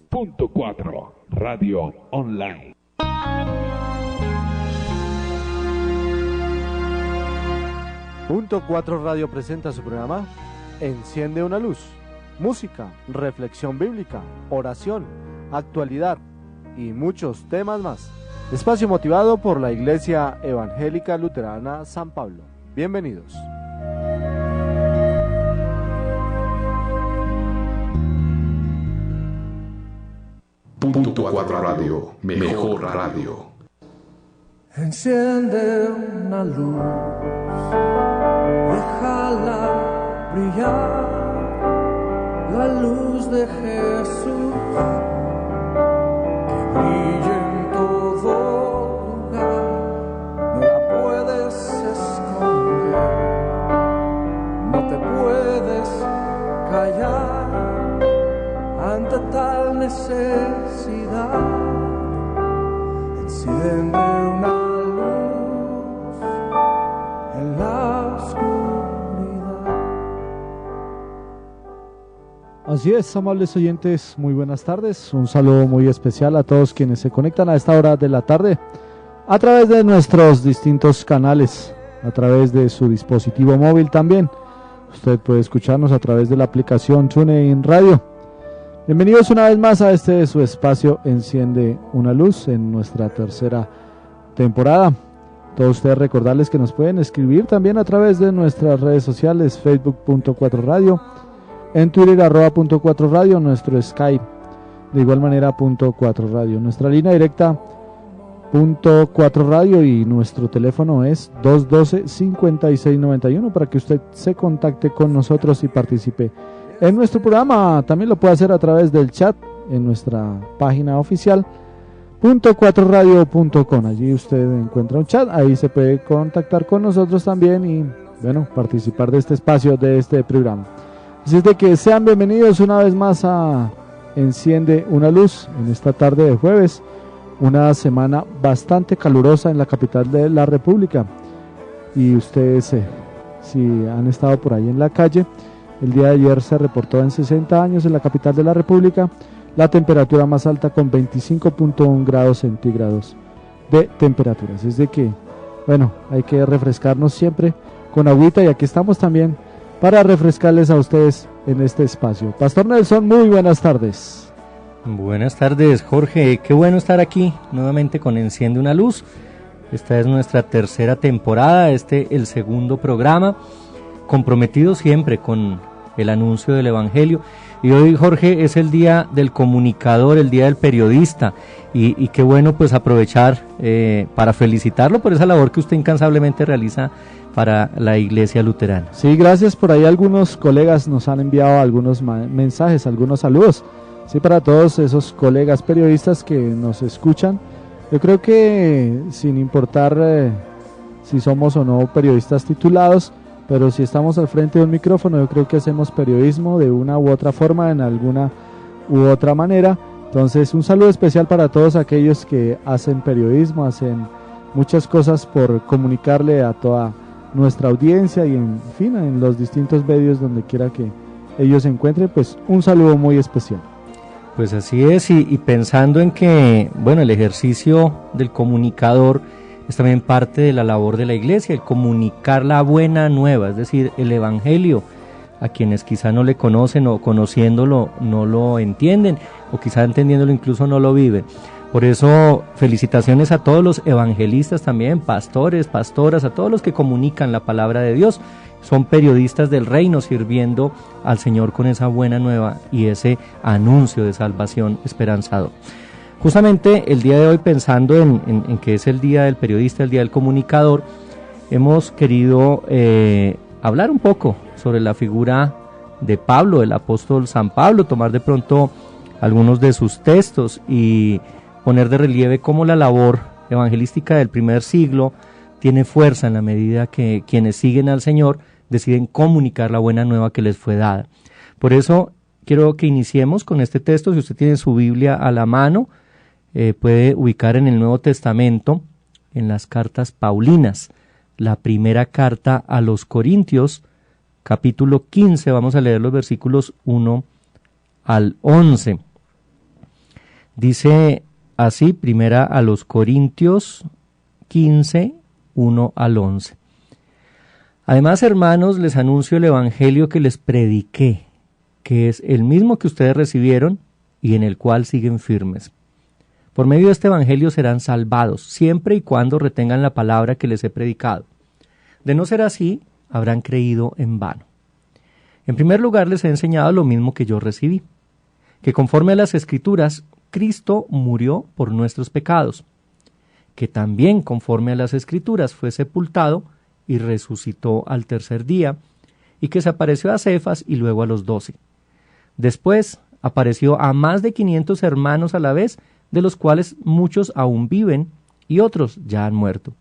Punto 4 Radio Online. Punto 4 Radio presenta su programa Enciende una luz. Música, reflexión bíblica, oración, actualidad y muchos temas más. Espacio motivado por la Iglesia Evangélica Luterana San Pablo. Bienvenidos. Punto 4 Radio, mejor radio. Enciende una luz, déjala brillar, la luz de Jesús, que brille en todo lugar, no la puedes esconder, no te puedes callar ante tal necesidad. Enciende una luz en la oscuridad. Así es, amables oyentes, muy buenas tardes. Un saludo muy especial a todos quienes se conectan a esta hora de la tarde a través de nuestros distintos canales, a través de su dispositivo móvil también. Usted puede escucharnos a través de la aplicación TuneIn Radio. Bienvenidos una vez más a este su espacio Enciende una luz en nuestra tercera temporada. Todos ustedes recordarles que nos pueden escribir también a través de nuestras redes sociales, Facebook.4Radio, en Twitter @.4Radio, nuestro Skype, de igual manera .4Radio, nuestra línea directa .4Radio y nuestro teléfono es 212-5691 para que usted se contacte con nosotros y participe en nuestro programa. También lo puede hacer a través del chat en nuestra página oficial .4radio.com. Allí usted encuentra un chat, ahí se puede contactar con nosotros también y bueno, participar de este espacio, de este programa. Así es de que sean bienvenidos una vez más a Enciende una luz en esta tarde de jueves, una semana bastante calurosa en la capital de la República. Y ustedes si han estado por ahí en la calle, el día de ayer se reportó en 60 años en la capital de la República la temperatura más alta con 25.1 grados centígrados de temperatura. Es de que, bueno, hay que refrescarnos siempre con agüita y aquí estamos también para refrescarles a ustedes en este espacio. Pastor Nelson, muy buenas tardes. Buenas tardes, Jorge. Qué bueno estar aquí nuevamente con Enciende una Luz. Esta es nuestra tercera temporada, el segundo programa, comprometido siempre con el anuncio del Evangelio. Y hoy, Jorge, es el día del comunicador, el día del periodista, y qué bueno pues aprovechar para felicitarlo por esa labor que usted incansablemente realiza para la Iglesia Luterana. Sí, gracias. Por ahí algunos colegas nos han enviado algunos mensajes, algunos saludos. Sí, para todos esos colegas periodistas que nos escuchan. Yo creo que sin importar si somos o no periodistas titulados, pero si estamos al frente de un micrófono, yo creo que hacemos periodismo de una u otra forma, en alguna u otra manera. Entonces, un saludo especial para todos aquellos que hacen periodismo, hacen muchas cosas por comunicarle a toda nuestra audiencia y en fin, en los distintos medios donde quiera que ellos se encuentren, pues un saludo muy especial. Pues así es, y pensando en que, bueno, el ejercicio del comunicador es también parte de la labor de la Iglesia, el comunicar la buena nueva, es decir, el Evangelio, a quienes quizá no le conocen o conociéndolo no lo entienden, o quizá entendiéndolo incluso no lo viven. Por eso, felicitaciones a todos los evangelistas también, pastores, pastoras, a todos los que comunican la palabra de Dios. Son periodistas del reino sirviendo al Señor con esa buena nueva y ese anuncio de salvación esperanzador. Justamente el día de hoy, pensando en que es el día del periodista, el día del comunicador, hemos querido hablar un poco sobre la figura de Pablo, el apóstol San Pablo, tomar de pronto algunos de sus textos y poner de relieve cómo la labor evangelística del primer siglo tiene fuerza en la medida que quienes siguen al Señor deciden comunicar la buena nueva que les fue dada. Por eso quiero que iniciemos con este texto. Si usted tiene su Biblia a la mano, puede ubicar en el Nuevo Testamento, en las cartas paulinas, la primera carta a los Corintios, capítulo 15, vamos a leer los versículos 1 al 11. Dice así, primera a los Corintios 15, 1 al 11. Además, hermanos, les anuncio el evangelio que les prediqué, que es el mismo que ustedes recibieron y en el cual siguen firmes. Por medio de este evangelio serán salvados, siempre y cuando retengan la palabra que les he predicado. De no ser así, habrán creído en vano. En primer lugar, les he enseñado lo mismo que yo recibí, que conforme a las Escrituras, Cristo murió por nuestros pecados, que también conforme a las Escrituras fue sepultado y resucitó al tercer día, y que se apareció a Cefas y luego a los 12. Después apareció a más de 500 hermanos a la vez, de los cuales muchos aún viven y otros ya han muerto.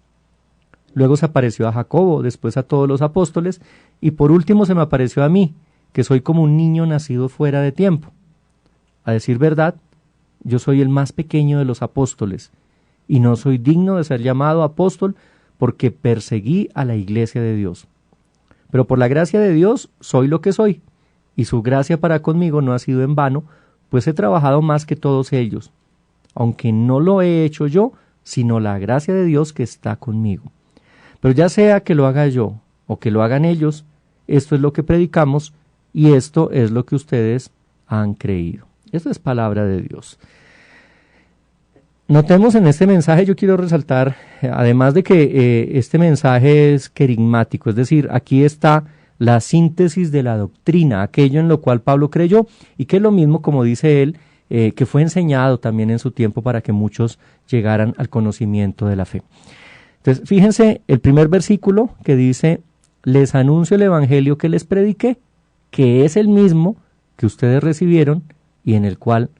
Luego se apareció a Jacobo, después a todos los apóstoles, y por último se me apareció a mí, que soy como un niño nacido fuera de tiempo. A decir verdad, yo soy el más pequeño de los apóstoles, y no soy digno de ser llamado apóstol porque perseguí a la iglesia de Dios. Pero por la gracia de Dios soy lo que soy, y su gracia para conmigo no ha sido en vano, pues he trabajado más que todos ellos, aunque no lo he hecho yo, sino la gracia de Dios que está conmigo. Pero ya sea que lo haga yo o que lo hagan ellos, esto es lo que predicamos y esto es lo que ustedes han creído. Esto es palabra de Dios. Notemos en este mensaje, yo quiero resaltar, además de que este mensaje es querigmático, es decir, aquí está la síntesis de la doctrina, aquello en lo cual Pablo creyó, y que es lo mismo, como dice él, que fue enseñado también en su tiempo para que muchos llegaran al conocimiento de la fe. Entonces, fíjense el primer versículo que dice, les anuncio el evangelio que les prediqué, que es el mismo que ustedes recibieron y en el cual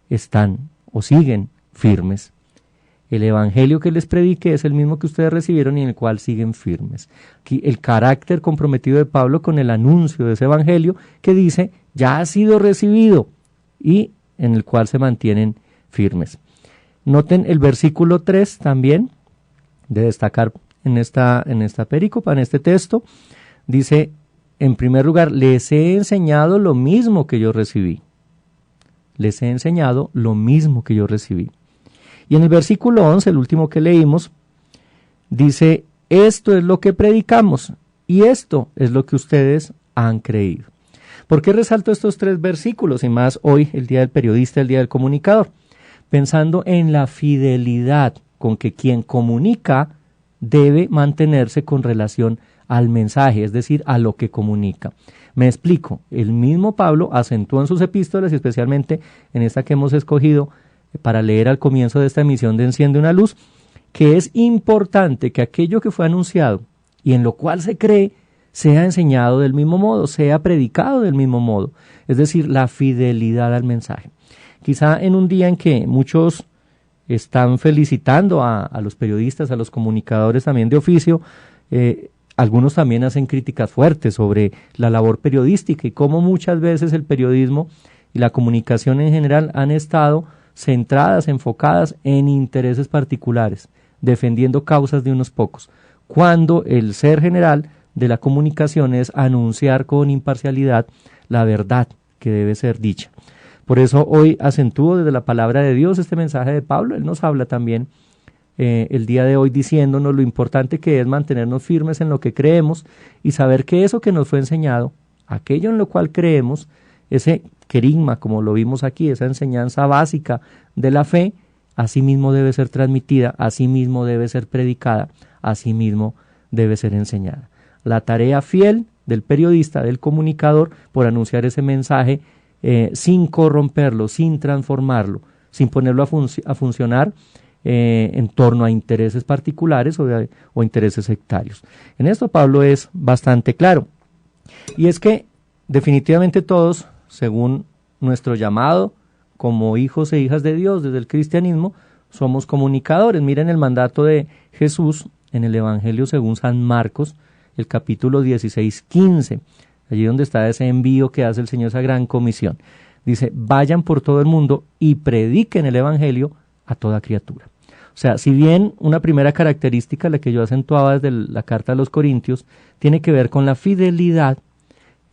están o siguen firmes. El evangelio que les prediqué es el mismo que ustedes recibieron y en el cual siguen firmes. Aquí el carácter comprometido de Pablo con el anuncio de ese evangelio que dice, ya ha sido recibido y en el cual se mantienen firmes. Noten el versículo 3 también, de destacar en esta perícopa, en este texto, dice, en primer lugar, les he enseñado lo mismo que yo recibí. Les he enseñado lo mismo que yo recibí. Y en el versículo 11, el último que leímos, dice, esto es lo que predicamos y esto es lo que ustedes han creído. ¿Por qué resalto estos tres versículos y más hoy, el Día del Periodista, el Día del Comunicador? Pensando en la fidelidad con que quien comunica debe mantenerse con relación al mensaje, es decir, a lo que comunica. Me explico, el mismo Pablo acentuó en sus epístolas y especialmente en esta que hemos escogido para leer al comienzo de esta emisión de Enciende una Luz, que es importante que aquello que fue anunciado y en lo cual se cree sea enseñado del mismo modo, sea predicado del mismo modo, es decir, la fidelidad al mensaje. Quizá en un día en que muchos están felicitando a los periodistas, a los comunicadores también de oficio, algunos también hacen críticas fuertes sobre la labor periodística y cómo muchas veces el periodismo y la comunicación en general han estado centradas, enfocadas en intereses particulares, defendiendo causas de unos pocos, cuando el ser general de la comunicación es anunciar con imparcialidad la verdad que debe ser dicha. Por eso hoy acentúo desde la palabra de Dios este mensaje de Pablo. Él nos habla también el día de hoy diciéndonos lo importante que es mantenernos firmes en lo que creemos y saber que eso que nos fue enseñado, aquello en lo cual creemos, ese querigma, como lo vimos aquí, esa enseñanza básica de la fe, así mismo debe ser transmitida, así mismo debe ser predicada, así mismo debe ser enseñada. La tarea fiel del periodista, del comunicador, por anunciar ese mensaje sin corromperlo, sin transformarlo, sin ponerlo a funcionar en torno a intereses particulares o intereses sectarios. En esto Pablo es bastante claro. Y es que definitivamente todos, según nuestro llamado como hijos e hijas de Dios desde el cristianismo, somos comunicadores. Miren el mandato de Jesús en el Evangelio según San Marcos, el capítulo 16:15, allí donde está ese envío que hace el Señor, esa gran comisión. Dice, vayan por todo el mundo y prediquen el Evangelio a toda criatura. O sea, si bien una primera característica, la que yo acentuaba desde la carta a los Corintios, tiene que ver con la fidelidad,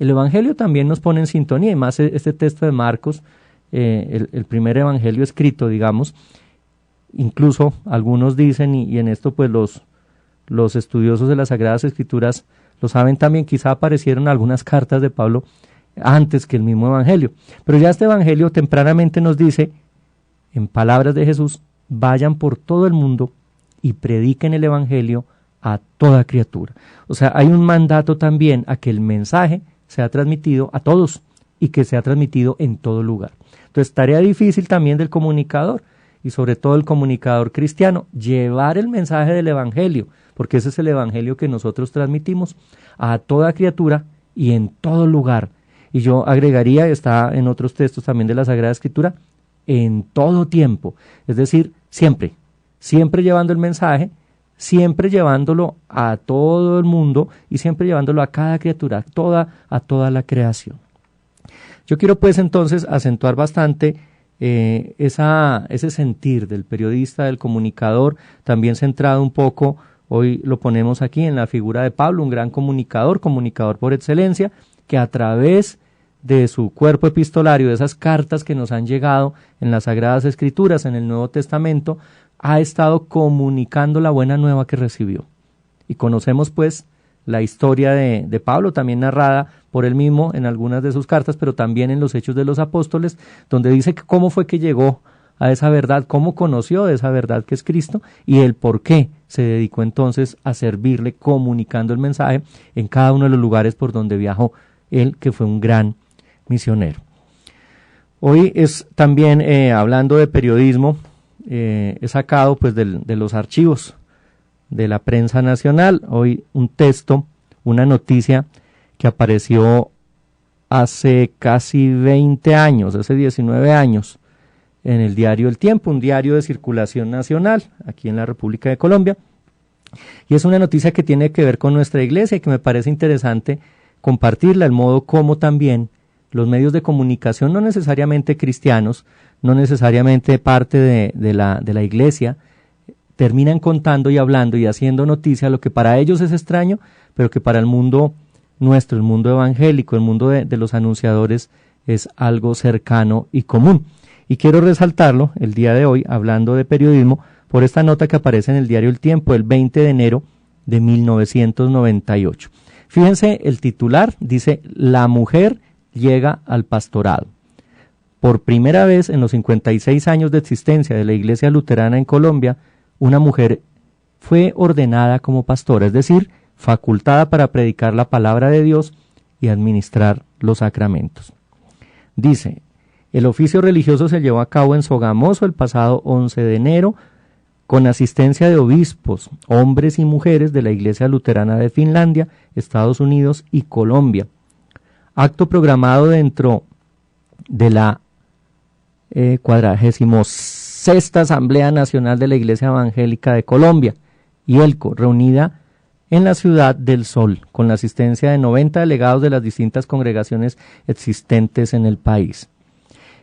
El Evangelio también nos pone en sintonía, y más este texto de Marcos, el primer Evangelio escrito, digamos. Incluso algunos dicen, y en esto pues los estudiosos de las Sagradas Escrituras lo saben también, quizá aparecieron algunas cartas de Pablo antes que el mismo Evangelio. Pero ya este Evangelio tempranamente nos dice, en palabras de Jesús, vayan por todo el mundo y prediquen el Evangelio a toda criatura. O sea, hay un mandato también a que el mensaje sea transmitido a todos y que sea transmitido en todo lugar. Entonces, tarea difícil también del comunicador, y sobre todo el comunicador cristiano, llevar el mensaje del Evangelio, porque ese es el Evangelio que nosotros transmitimos a toda criatura y en todo lugar. Y yo agregaría, está en otros textos también de la Sagrada Escritura, en todo tiempo, es decir, siempre llevando el mensaje, siempre llevándolo a todo el mundo y siempre llevándolo a cada criatura, a toda la creación. Yo quiero pues entonces acentuar bastante ese sentir del periodista, del comunicador, también centrado un poco, hoy lo ponemos aquí en la figura de Pablo, un gran comunicador por excelencia, que a través de su cuerpo epistolario, de esas cartas que nos han llegado en las Sagradas Escrituras, en el Nuevo Testamento, ha estado comunicando la buena nueva que recibió. Y conocemos pues la historia de Pablo, también narrada por él mismo en algunas de sus cartas, pero también en los Hechos de los Apóstoles, donde dice que cómo fue que llegó a esa verdad, cómo conoció de esa verdad que es Cristo, y el por qué se dedicó entonces a servirle comunicando el mensaje en cada uno de los lugares por donde viajó él, que fue un gran misionero. Hoy es también, hablando de periodismo, he sacado pues de los archivos de la prensa nacional, hoy un texto, una noticia que apareció hace casi 20 años, hace 19 años, en el diario El Tiempo, un diario de circulación nacional, aquí en la República de Colombia, y es una noticia que tiene que ver con nuestra iglesia y que me parece interesante compartirla, el modo como también los medios de comunicación, no necesariamente cristianos, no necesariamente parte de la iglesia, terminan contando y hablando y haciendo noticia lo que para ellos es extraño, pero que para el mundo nuestro, el mundo evangélico, el mundo de los anunciadores, es algo cercano y común. Y quiero resaltarlo el día de hoy, hablando de periodismo, por esta nota que aparece en el diario El Tiempo, el 20 de enero de 1998. Fíjense, el titular dice, la mujer llega al pastorado. Por primera vez en los 56 años de existencia de la Iglesia Luterana en Colombia, una mujer fue ordenada como pastora, es decir, facultada para predicar la palabra de Dios y administrar los sacramentos. Dice, el oficio religioso se llevó a cabo en Sogamoso el pasado 11 de enero, con asistencia de obispos, hombres y mujeres de la Iglesia Luterana de Finlandia, Estados Unidos y Colombia. Acto programado dentro de la 46ª Asamblea Nacional de la Iglesia Evangélica de Colombia, IELCO, reunida en la Ciudad del Sol, con la asistencia de 90 delegados de las distintas congregaciones existentes en el país.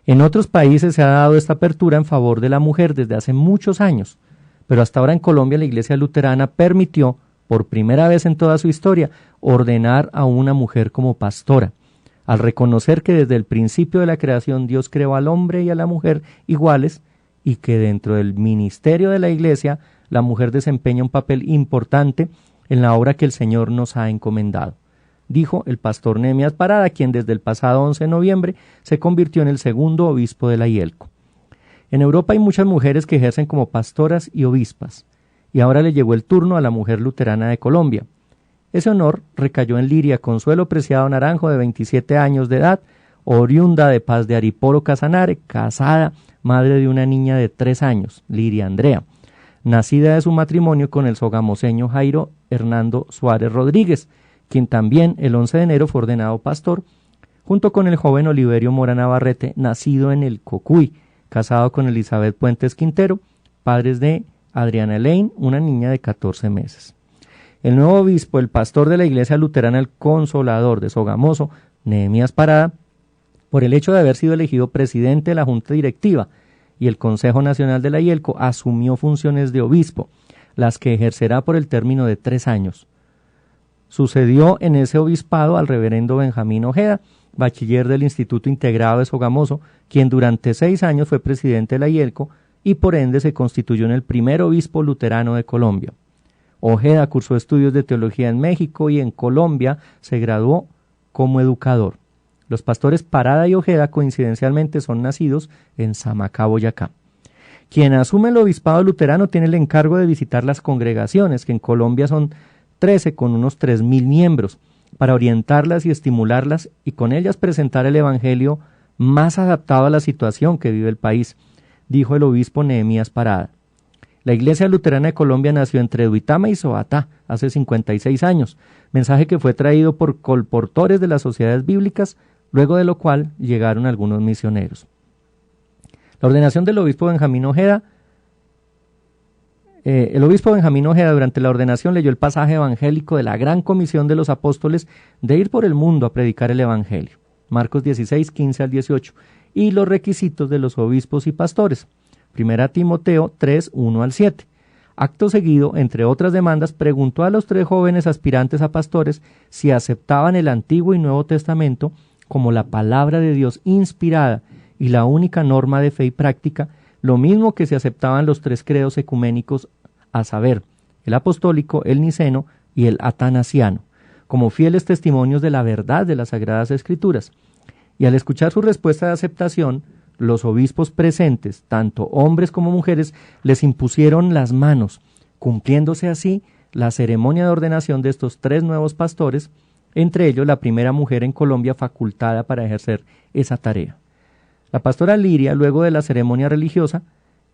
En otros países se ha dado esta apertura en favor de la mujer desde hace muchos años, pero hasta ahora en Colombia la Iglesia Luterana permitió, por primera vez en toda su historia, ordenar a una mujer como pastora, al reconocer que desde el principio de la creación Dios creó al hombre y a la mujer iguales, y que dentro del ministerio de la Iglesia la mujer desempeña un papel importante en la obra que el Señor nos ha encomendado, dijo el pastor Nehemías Parada, quien desde el pasado 11 de noviembre se convirtió en el segundo obispo de la IELCO. En Europa hay muchas mujeres que ejercen como pastoras y obispas, y ahora le llegó el turno a la mujer luterana de Colombia. Ese honor recayó en Liria Consuelo Preciado Naranjo, de 27 años de edad, oriunda de Paz de Ariporo, Casanare, casada, madre de una niña de 3 años, Liria Andrea, nacida de su matrimonio con el sogamoseño Jairo Hernando Suárez Rodríguez, quien también el 11 de enero fue ordenado pastor, junto con el joven Oliverio Mora Navarrete, nacido en el Cocuy, casado con Elizabeth Puentes Quintero, padres de Adriana Elaine, una niña de 14 meses. El nuevo obispo, el pastor de la Iglesia Luterana El Consolador de Sogamoso, Nehemías Parada, por el hecho de haber sido elegido presidente de la Junta Directiva y el Consejo Nacional de la IELCO, asumió funciones de obispo, las que ejercerá por el término de 3 años. Sucedió en ese obispado al reverendo Benjamín Ojeda, bachiller del Instituto Integrado de Sogamoso, quien durante 6 años fue presidente de la IELCO y por ende se constituyó en el primer obispo luterano de Colombia. Ojeda cursó estudios de teología en México y en Colombia se graduó como educador. Los pastores Parada y Ojeda coincidencialmente son nacidos en Samacá, Boyacá. Quien asume el obispado luterano tiene el encargo de visitar las congregaciones, que en Colombia son 13 con unos 3.000 miembros, para orientarlas y estimularlas y con ellas presentar el evangelio más adaptado a la situación que vive el país, dijo el obispo Nehemías Parada. La Iglesia Luterana de Colombia nació entre Duitama y Soatá hace 56 años, mensaje que fue traído por colportores de las sociedades bíblicas, luego de lo cual llegaron algunos misioneros. La ordenación del obispo Benjamín Ojeda, el obispo Benjamín Ojeda durante la ordenación leyó el pasaje evangélico de la gran comisión de los apóstoles de ir por el mundo a predicar el evangelio, Marcos 16, 15 al 18, y los requisitos de los obispos y pastores, 1 Timoteo 3, 1 al 7. Acto seguido, entre otras demandas, preguntó a los 3 jóvenes aspirantes a pastores si aceptaban el Antiguo y Nuevo Testamento como la palabra de Dios inspirada y la única norma de fe y práctica, lo mismo que si aceptaban los 3 credos ecuménicos, a saber, el apostólico, el niceno y el atanasiano, como fieles testimonios de la verdad de las Sagradas Escrituras. Y al escuchar su respuesta de aceptación, los obispos presentes, tanto hombres como mujeres, les impusieron las manos, cumpliéndose así la ceremonia de ordenación de estos 3 nuevos pastores, entre ellos la primera mujer en Colombia facultada para ejercer esa tarea. La pastora Liria, luego de la ceremonia religiosa,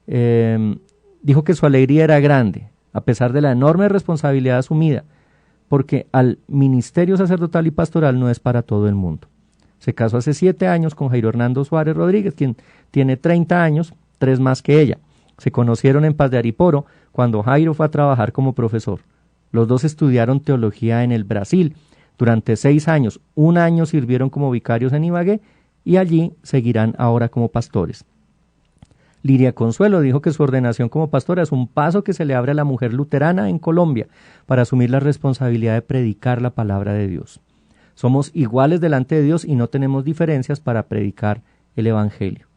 dijo que su alegría era grande, a pesar de la enorme responsabilidad asumida, porque al ministerio sacerdotal y pastoral no es para todo el mundo. Se casó hace 7 años con Jairo Hernando Suárez Rodríguez, quien tiene 30 años, 3 más que ella. Se conocieron en Paz de Ariporo, cuando Jairo fue a trabajar como profesor. Los dos estudiaron teología en el Brasil. Durante 6 años, 1 año sirvieron como vicarios en Ibagué y allí seguirán ahora como pastores. Liria Consuelo dijo que su ordenación como pastora es un paso que se le abre a la mujer luterana en Colombia para asumir la responsabilidad de predicar la palabra de Dios. Somos iguales delante de Dios y no tenemos diferencias para predicar el evangelio.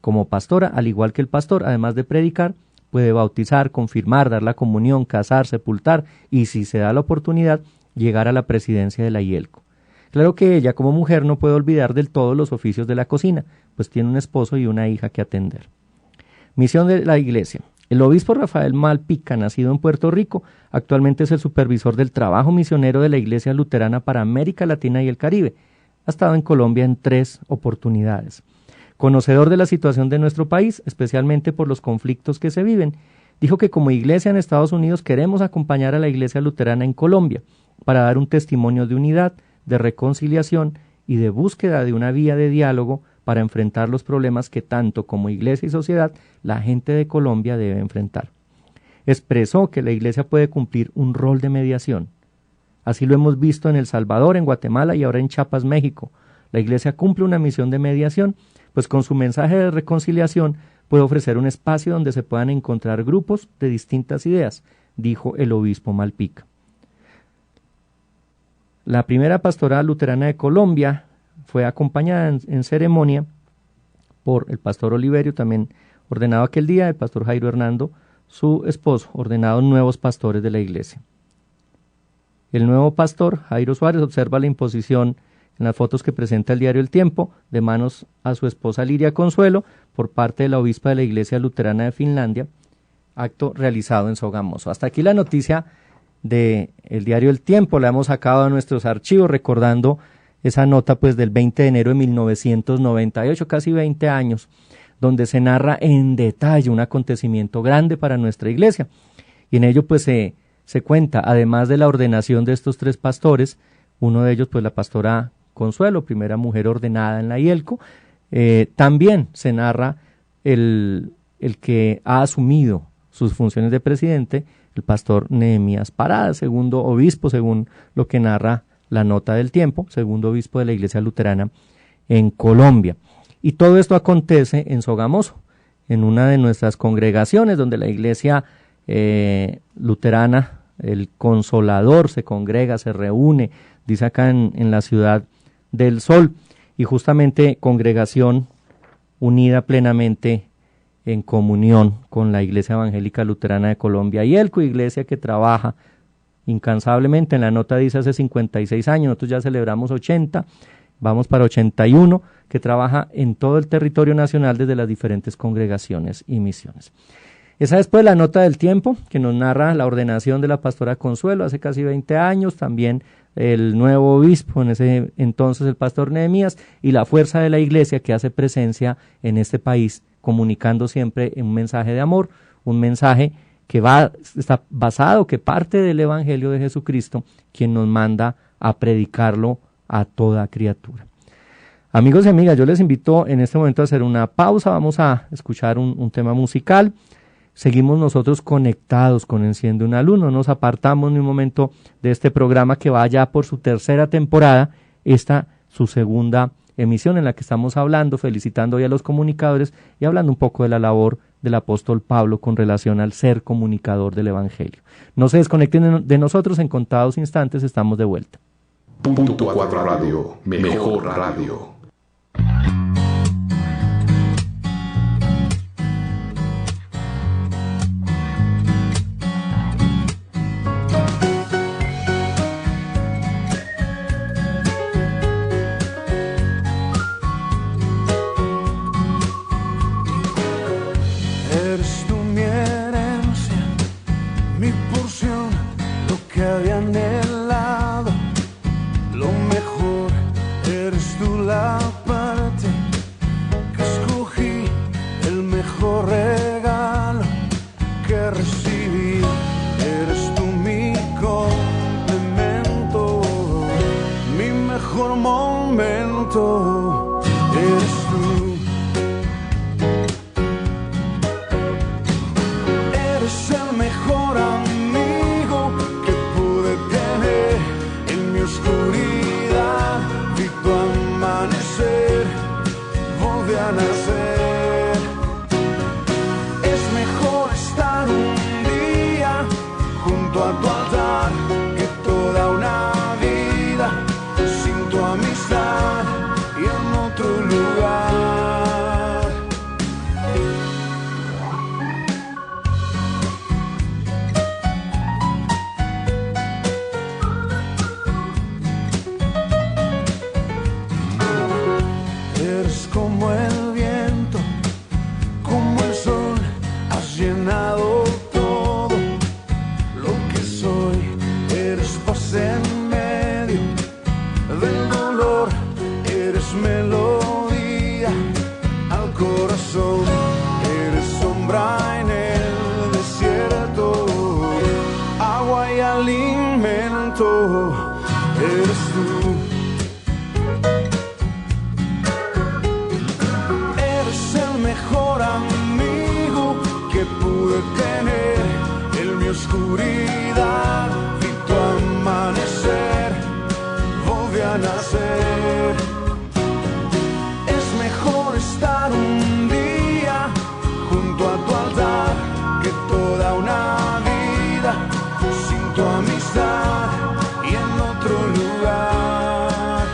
Como pastora, al igual que el pastor, además de predicar, puede bautizar, confirmar, dar la comunión, casar, sepultar y, si se da la oportunidad, llegar a la presidencia de la IELCO. Claro que ella, como mujer, no puede olvidar del todo los oficios de la cocina, pues tiene un esposo y una hija que atender. Misión de la Iglesia. El obispo Rafael Malpica, nacido en Puerto Rico, actualmente es el supervisor del trabajo misionero de la Iglesia Luterana para América Latina y el Caribe. Ha estado en Colombia en 3 oportunidades. Conocedor de la situación de nuestro país, especialmente por los conflictos que se viven, dijo que como iglesia en Estados Unidos queremos acompañar a la Iglesia Luterana en Colombia para dar un testimonio de unidad, de reconciliación y de búsqueda de una vía de diálogo para enfrentar los problemas que tanto como iglesia y sociedad la gente de Colombia debe enfrentar. Expresó que la iglesia puede cumplir un rol de mediación. Así lo hemos visto en El Salvador, en Guatemala y ahora en Chiapas, México. La iglesia cumple una misión de mediación, pues con su mensaje de reconciliación puede ofrecer un espacio donde se puedan encontrar grupos de distintas ideas, dijo el obispo Malpica. La primera pastoral luterana de Colombia fue acompañada en ceremonia por el pastor Oliverio, también ordenado aquel día, el pastor Jairo Hernando, su esposo, ordenados nuevos pastores de la iglesia. El nuevo pastor, Jairo Suárez, observa la imposición en las fotos que presenta el diario El Tiempo, de manos a su esposa Liria Consuelo, por parte de la obispa de la Iglesia Luterana de Finlandia, acto realizado en Sogamoso. Hasta aquí la noticia del diario El Tiempo, la hemos sacado de nuestros archivos, recordando esa nota pues del 20 de enero de 1998, casi 20 años, donde se narra en detalle un acontecimiento grande para nuestra iglesia. Y en ello pues se cuenta, además de la ordenación de estos 3 pastores, uno de ellos pues la pastora Consuelo, primera mujer ordenada en la IELCO, también se narra el que ha asumido sus funciones de presidente, el pastor Nehemías Parada, segundo obispo, según lo que narra la nota del Tiempo, segundo obispo de la Iglesia Luterana en Colombia. Y todo esto acontece en Sogamoso, en una de nuestras congregaciones, donde la Iglesia Luterana el Consolador se congrega, se reúne, dice acá en la Ciudad del Sol, y justamente congregación unida plenamente en comunión con la Iglesia Evangélica Luterana de Colombia, y ELCO, iglesia que trabaja incansablemente. En la nota dice hace 56 años, nosotros ya celebramos 80, vamos para 81, que trabaja en todo el territorio nacional desde las diferentes congregaciones y misiones. Esa es pues la nota del tiempo que nos narra la ordenación de la pastora Consuelo hace casi 20 años, también el nuevo obispo, en ese entonces el pastor Nehemías, y la fuerza de la iglesia que hace presencia en este país, comunicando siempre un mensaje de amor, un mensaje que está basado, que parte del Evangelio de Jesucristo, quien nos manda a predicarlo a toda criatura. Amigos y amigas, yo les invito en este momento a hacer una pausa, vamos a escuchar un tema musical. Seguimos nosotros conectados con Enciende una Luz, no nos apartamos ni un momento de este programa que va ya por su tercera temporada, esta su segunda emisión en la que estamos hablando, felicitando hoy a los comunicadores y hablando un poco de la labor del apóstol Pablo con relación al ser comunicador del Evangelio. No se desconecten de nosotros, en contados instantes estamos de vuelta. Punto 4 Radio, mejor radio. Eres tú mi herencia, mi porción, lo que había anhelado, lo mejor. Eres tú la parte que escogí, el mejor regalo que recibí. Eres tú mi complemento, mi mejor momento. Eres tú. Eres el mejor amigo que pude tener en mi oscuridad. Vi tu amanecer, volví a nacer. Es mejor estar un día junto a tu altar que toda una vida sin tu amistad y en otro lugar. Eres como el viento, como el sol, has llenado todo lo que soy. Eres paz en medio del dolor, eres melodía al corazón. Eres sombra en el desierto, agua y alimento. Eres tú. Eres el mejor amigo que pude tener en mi oscuridad. Vi tu amanecer, volví a nacer. Es mejor estar un día junto a tu altar que toda una vida sin tu amistad y en otro lugar.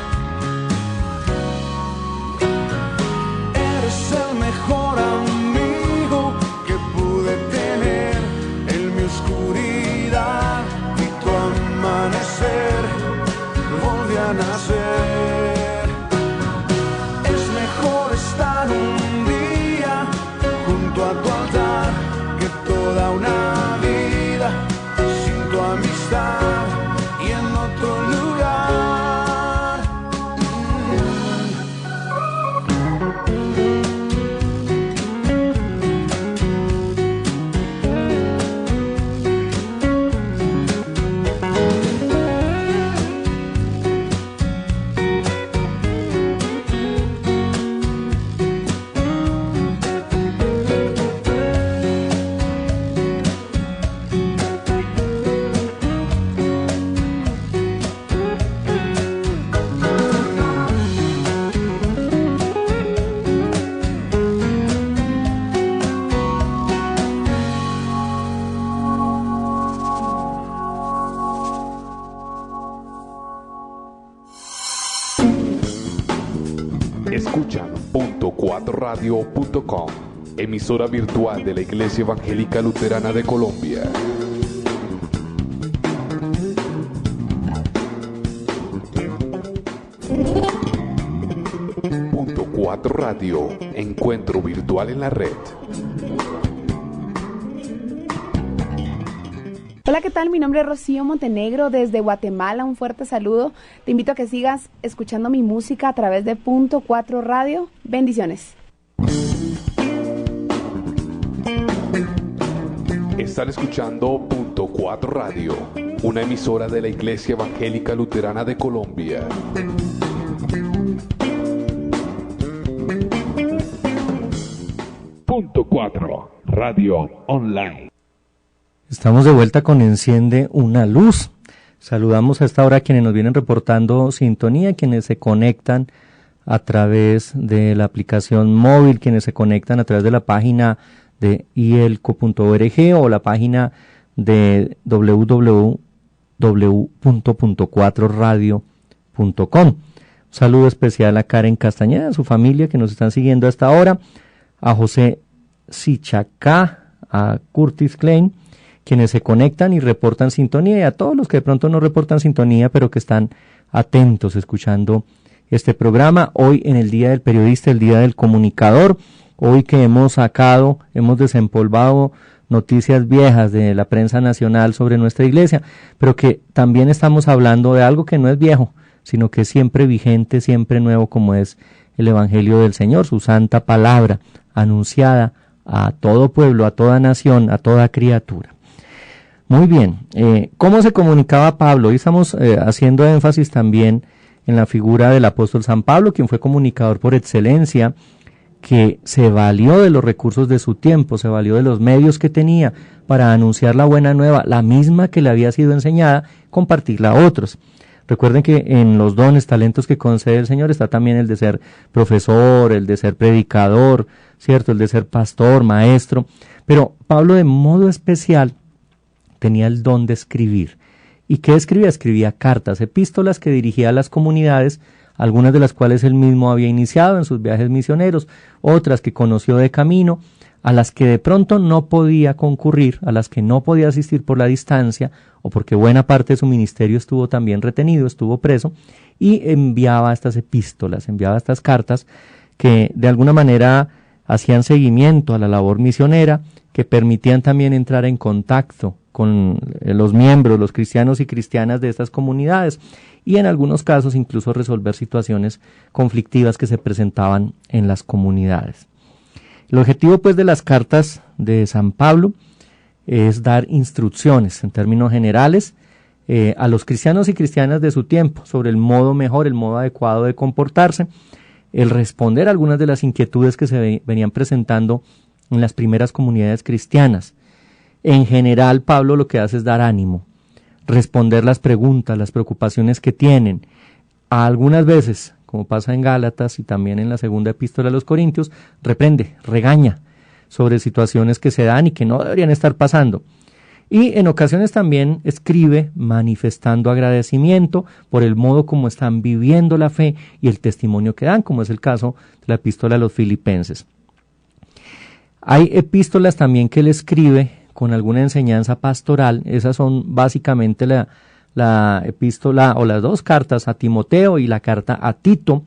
Eres el mejor amigo que pude tener en mi oscuridad. Vi tu amanecer, volví a nacer. Es mejor estar un día junto a tu altar que toda una vida sin tu amistad y en otro lugar. .4radio.com, emisora virtual de la Iglesia Evangélica Luterana de Colombia. .4 Radio, encuentro virtual en la red. Hola, ¿qué tal? Mi nombre es Rocío Montenegro desde Guatemala. Un fuerte saludo. Te invito a que sigas escuchando mi música a través de .4 Radio. Bendiciones. Están escuchando .4 Radio, una emisora de la Iglesia Evangélica Luterana de Colombia. .4 Radio Online. Estamos de vuelta con Enciende una Luz. Saludamos a esta hora a quienes nos vienen reportando sintonía, quienes se conectan a través de la aplicación móvil, quienes se conectan a través de la página de ielco.org o la página de www.4radio.com. Un saludo especial a Karen Castañeda, a su familia que nos están siguiendo hasta ahora, a José Sichacá, a Curtis Klein, quienes se conectan y reportan sintonía, y a todos los que de pronto no reportan sintonía, pero que están atentos escuchando este programa. Hoy en el Día del Periodista, el Día del Comunicador, hoy que hemos desempolvado noticias viejas de la prensa nacional sobre nuestra iglesia, pero que también estamos hablando de algo que no es viejo, sino que es siempre vigente, siempre nuevo, como es el Evangelio del Señor, su santa palabra, anunciada a todo pueblo, a toda nación, a toda criatura. Muy bien, ¿cómo se comunicaba Pablo? Hoy estamos haciendo énfasis también en la figura del apóstol San Pablo, quien fue comunicador por excelencia, que se valió de los recursos de su tiempo, se valió de los medios que tenía para anunciar la buena nueva, la misma que le había sido enseñada, compartirla a otros. Recuerden que en los dones, talentos que concede el Señor está también el de ser profesor, el de ser predicador, ¿cierto? El de ser pastor, maestro. Pero Pablo de modo especial tenía el don de escribir. ¿Y qué escribía? Escribía cartas, epístolas que dirigía a las comunidades, algunas de las cuales él mismo había iniciado en sus viajes misioneros, otras que conoció de camino, a las que de pronto no podía concurrir, a las que no podía asistir por la distancia, o porque buena parte de su ministerio estuvo también retenido, estuvo preso, y enviaba estas epístolas, enviaba estas cartas que de alguna manera hacían seguimiento a la labor misionera, que permitían también entrar en contacto con los miembros, los cristianos y cristianas de estas comunidades, y en algunos casos incluso resolver situaciones conflictivas que se presentaban en las comunidades. El objetivo pues de las cartas de San Pablo es dar instrucciones en términos generales a los cristianos y cristianas de su tiempo sobre el modo mejor, el modo adecuado de comportarse, el responder a algunas de las inquietudes que se venían presentando en las primeras comunidades cristianas. En general, Pablo lo que hace es dar ánimo, responder las preguntas, las preocupaciones que tienen. Algunas veces, como pasa en Gálatas y también en la segunda epístola a los Corintios, reprende, regaña sobre situaciones que se dan y que no deberían estar pasando. Y en ocasiones también escribe manifestando agradecimiento por el modo como están viviendo la fe y el testimonio que dan, como es el caso de la epístola a los Filipenses. Hay epístolas también que él escribe con alguna enseñanza pastoral. Esas son básicamente la epístola o las dos cartas a Timoteo y la carta a Tito,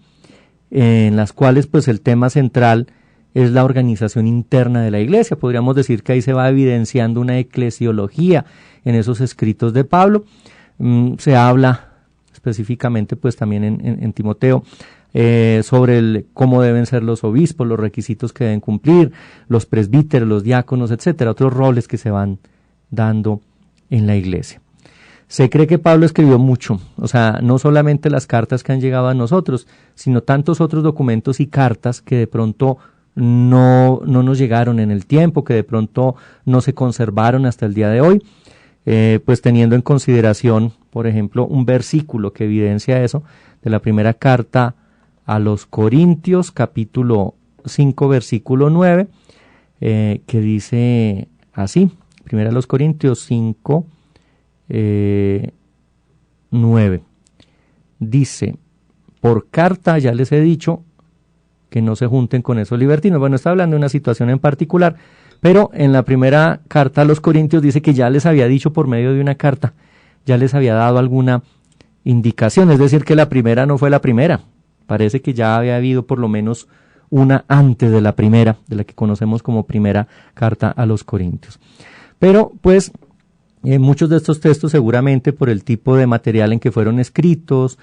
en las cuales pues el tema central es la organización interna de la iglesia. Podríamos decir que ahí se va evidenciando una eclesiología en esos escritos de Pablo. Se habla específicamente pues también en Timoteo sobre cómo deben ser los obispos, los requisitos que deben cumplir, los presbíteros, los diáconos, etcétera, otros roles que se van dando en la iglesia. Se cree que Pablo escribió mucho, o sea, no solamente las cartas que han llegado a nosotros, sino tantos otros documentos y cartas que de pronto no nos llegaron en el tiempo, que de pronto no se conservaron hasta el día de hoy, pues teniendo en consideración, por ejemplo, un versículo que evidencia eso, de la primera carta a los Corintios, capítulo 5, versículo 9, que dice así, primera a los Corintios 5, 9, dice, por carta ya les he dicho que no se junten con esos libertinos. Bueno, está hablando de una situación en particular, pero en la primera carta a los Corintios dice que ya les había dicho por medio de una carta, ya les había dado alguna indicación, es decir, que la primera no fue la primera, parece que ya había habido por lo menos una antes de la primera, de la que conocemos como primera carta a los Corintios. Pero pues muchos de estos textos, seguramente por el tipo de material en que fueron escritos,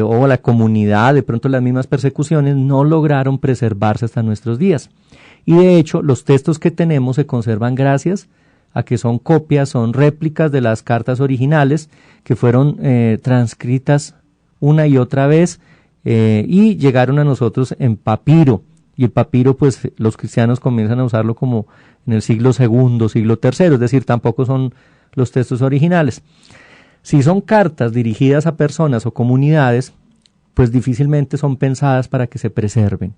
o la comunidad, de pronto las mismas persecuciones, no lograron preservarse hasta nuestros días. Y de hecho, los textos que tenemos se conservan gracias a que son copias, son réplicas de las cartas originales que fueron transcritas una y otra vez y llegaron a nosotros en papiro. Y el papiro, pues los cristianos comienzan a usarlo como en el siglo II, siglo III, es decir, tampoco son los textos originales. Si son cartas dirigidas a personas o comunidades, pues difícilmente son pensadas para que se preserven.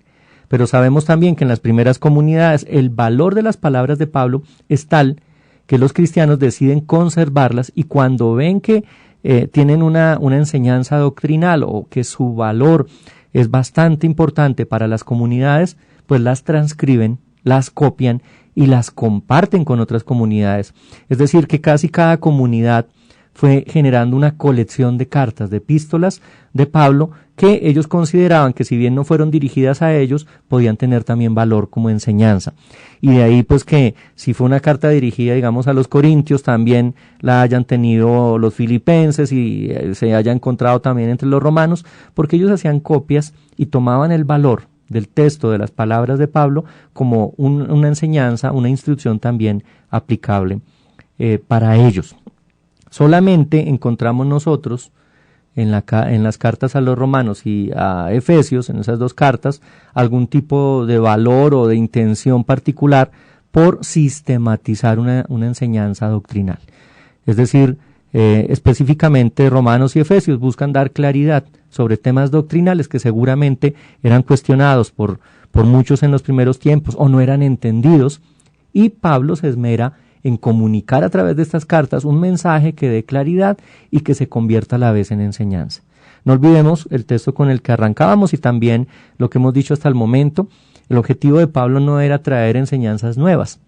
Pero sabemos también que en las primeras comunidades el valor de las palabras de Pablo es tal que los cristianos deciden conservarlas, y cuando ven que tienen una enseñanza doctrinal o que su valor es bastante importante para las comunidades, pues las transcriben, las copian y las comparten con otras comunidades. Es decir, que casi cada comunidad fue generando una colección de cartas, de epístolas de Pablo, que ellos consideraban que si bien no fueron dirigidas a ellos, podían tener también valor como enseñanza. Y de ahí pues que si fue una carta dirigida, digamos, a los corintios, también la hayan tenido los filipenses y se haya encontrado también entre los romanos, porque ellos hacían copias y tomaban el valor del texto, de las palabras de Pablo, como una enseñanza, una instrucción también aplicable para ellos. Solamente encontramos nosotros en las cartas a los romanos y a Efesios, en esas dos cartas, algún tipo de valor o de intención particular por sistematizar una enseñanza doctrinal. Es decir, específicamente Romanos y Efesios buscan dar claridad sobre temas doctrinales que seguramente eran cuestionados por muchos en los primeros tiempos o no eran entendidos, y Pablo se esmera en comunicar a través de estas cartas un mensaje que dé claridad y que se convierta a la vez en enseñanza. No olvidemos el texto con el que arrancábamos y también lo que hemos dicho hasta el momento. El objetivo de Pablo no era traer enseñanzas nuevas.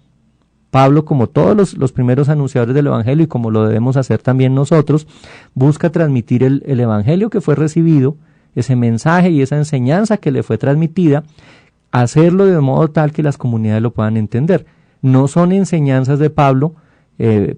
Pablo, como todos los primeros anunciadores del Evangelio, y como lo debemos hacer también nosotros, busca transmitir el Evangelio que fue recibido, ese mensaje y esa enseñanza que le fue transmitida, hacerlo de modo tal que las comunidades lo puedan entender. No son enseñanzas de Pablo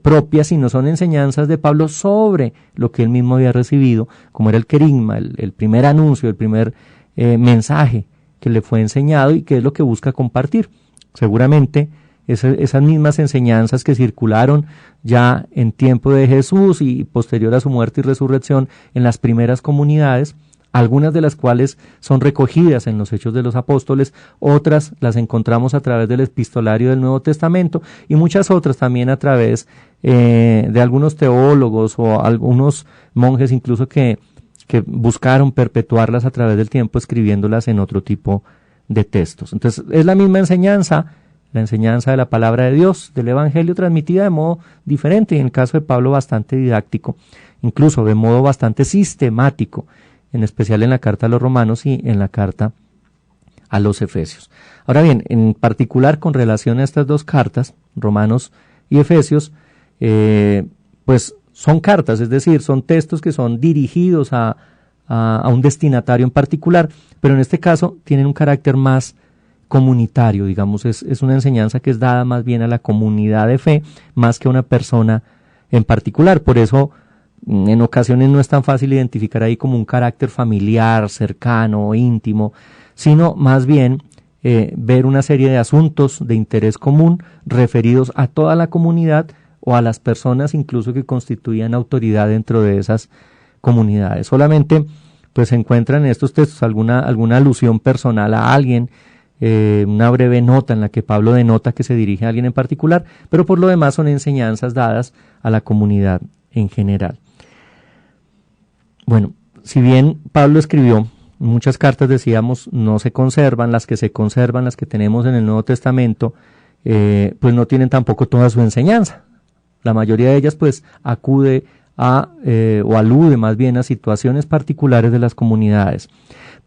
propias, sino son enseñanzas de Pablo sobre lo que él mismo había recibido, como era el querigma, el primer anuncio, el primer mensaje que le fue enseñado y que es lo que busca compartir. Seguramente esas mismas enseñanzas que circularon ya en tiempo de Jesús y posterior a su muerte y resurrección en las primeras comunidades, algunas de las cuales son recogidas en los Hechos de los Apóstoles, otras las encontramos a través del epistolario del Nuevo Testamento y muchas otras también a través de algunos teólogos o algunos monjes incluso que buscaron perpetuarlas a través del tiempo escribiéndolas en otro tipo de textos. Entonces es la misma enseñanza, la enseñanza de la palabra de Dios, del Evangelio, transmitida de modo diferente, y en el caso de Pablo bastante didáctico, incluso de modo bastante sistemático, en especial en la carta a los Romanos y en la carta a los Efesios. Ahora bien, en particular con relación a estas dos cartas, Romanos y Efesios, pues son cartas, es decir, son textos que son dirigidos a un destinatario en particular, pero en este caso tienen un carácter más comunitario, digamos, es una enseñanza que es dada más bien a la comunidad de fe, más que a una persona en particular. Por eso en ocasiones no es tan fácil identificar ahí como un carácter familiar, cercano, íntimo, sino más bien ver una serie de asuntos de interés común referidos a toda la comunidad o a las personas incluso que constituían autoridad dentro de esas comunidades. Solamente pues se encuentran en estos textos alguna alusión personal a alguien, una breve nota en la que Pablo denota que se dirige a alguien en particular, pero por lo demás son enseñanzas dadas a la comunidad en general. Bueno, si bien Pablo escribió muchas cartas, decíamos, no se conservan, las que se conservan, las que tenemos en el Nuevo Testamento, pues no tienen tampoco toda su enseñanza. La mayoría de ellas pues acude o alude más bien a situaciones particulares de las comunidades.